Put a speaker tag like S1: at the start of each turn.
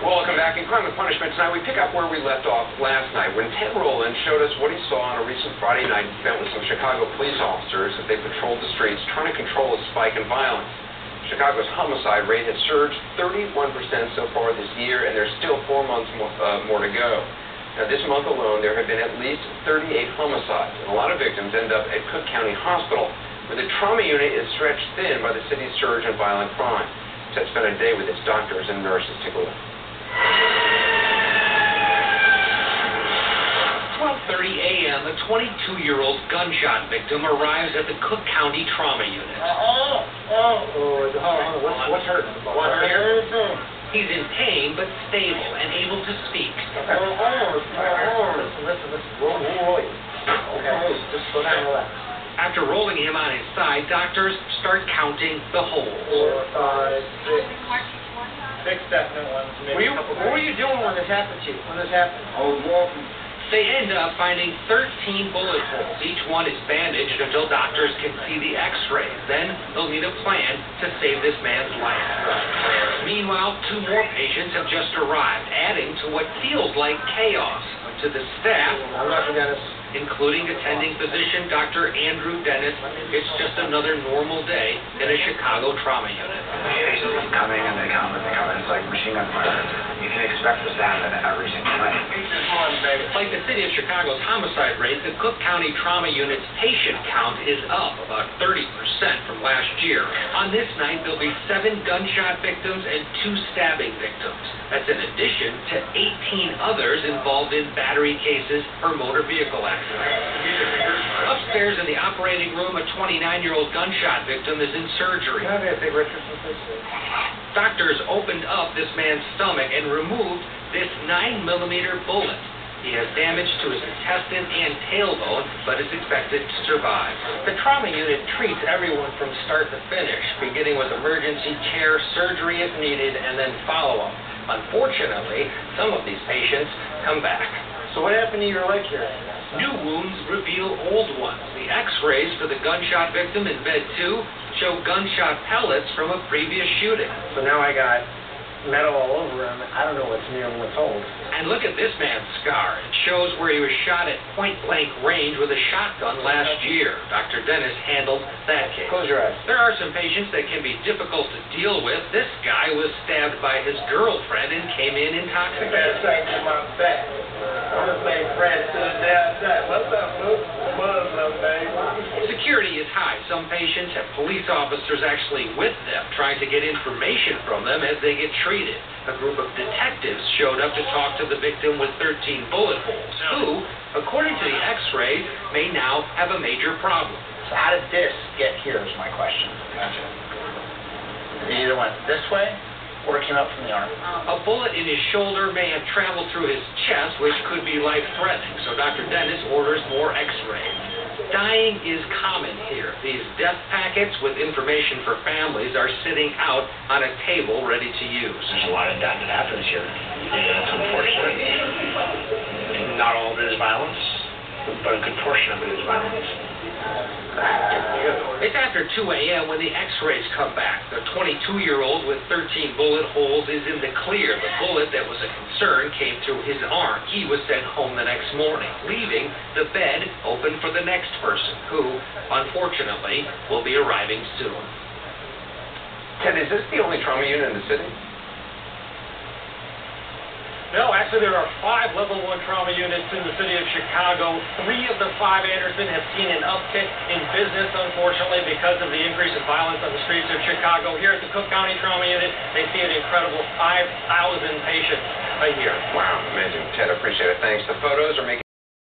S1: Welcome back. In Crime and Punishment tonight, we pick up where we left off last night when Ted Rowland showed us what he saw on a recent Friday night spent with some Chicago police officers as they patrolled the streets trying to control a spike in violence. Chicago's homicide rate has surged 31% so far this year, and there's still 4 months more to go. Now, this month alone, there have been at least 38 homicides, and a lot of victims end up at Cook County Hospital, where the trauma unit is stretched thin by the city's surge in violent crime. Ted spent a day with its doctors and nurses. Take a look.
S2: 12:30 a.m., a 22-year-old gunshot victim arrives at the Cook County Trauma Unit.
S3: What's hurting?
S2: He's in pain but stable and able to speak.
S3: Listen. Roll. Okay, just slow down and relax.
S2: After rolling him on his side, doctors start counting the holes.
S3: 4, 5, 6. 6 definite ones. What were you doing when this happened to you?
S4: I was walking.
S2: They end up finding 13 bullet holes. Each one is bandaged until doctors can see the x-rays. Then they'll need a plan to save this man's life. Meanwhile, 2 more patients have just arrived, adding to what feels like chaos. To the staff, including attending physician Dr. Andrew Dennis, it's just another normal day in a Chicago trauma unit.
S5: Patients come in and they come. It's like machine gun fire. You can expect this to happen every single night.
S2: Like the city of Chicago's homicide rate, the Cook County Trauma Unit's patient count is up about 30% from last year. On this night, there'll be 7 gunshot victims and 2 stabbing victims. That's in addition to 18 others involved in battery cases or motor vehicle accidents. Upstairs in the operating room, a 29-year-old gunshot victim is in surgery.
S3: Can I have a big Richardson, please?
S2: Doctors opened up this man's stomach and removed this 9mm bullet. He has damage to his intestine and tailbone, but is expected to survive. The trauma unit treats everyone from start to finish, beginning with emergency care, surgery if needed, and then follow-up. Unfortunately, some of these patients come back.
S3: So what happened to your leg here?
S2: New wounds reveal old ones. The x-rays for the gunshot victim in bed 2 show gunshot pellets from a previous shooting.
S3: So now I got metal all over him. I don't know what's new and what's old.
S2: And look at this man's scar. It shows where he was shot at point-blank range with a shotgun last year. Dr. Dennis handled that case.
S3: Close your eyes.
S2: There are some patients that can be difficult to deal with. This guy was stabbed by his girlfriend and came in intoxicated.
S4: What's up, Luke? What's up, baby?
S2: Security is high. Some patients have police officers actually with them, trying to get information from them as they get treated. A group of detectives showed up to talk to the victim with 13 bullet holes, who, according to the x-rays, may now have a major problem.
S3: So how did this get here is my question.
S5: Gotcha.
S3: It either went this way or it came up from the arm.
S2: A bullet in his shoulder may have traveled through his chest, which could be life-threatening, so Dr. Dennis orders more x-rays. Dying is common here. These death packets with information for families are sitting out on a table ready to use.
S5: There's a lot of death that happens here. It's unfortunate. Not all of it is violence, but a good portion of it is violence.
S2: It's after 2 a.m. when the x-rays come back. The 22-year-old with 13 bullet holes is in the clear. The bullet that was a concern came through his arm. He was sent home the next morning, leaving the bed open for the next person, who, unfortunately, will be arriving soon.
S1: Ted, is this the only trauma unit in the city?
S3: No, actually there are 5 level 1 trauma units in the city of Chicago. 3 of the 5 Anderson have seen an uptick in business, unfortunately, because of the increase in violence on the streets of Chicago. Here at the Cook County Trauma Unit, they see an incredible 5,000 patients a year.
S1: Wow, amazing. Ted, I appreciate it. Thanks. The photos are making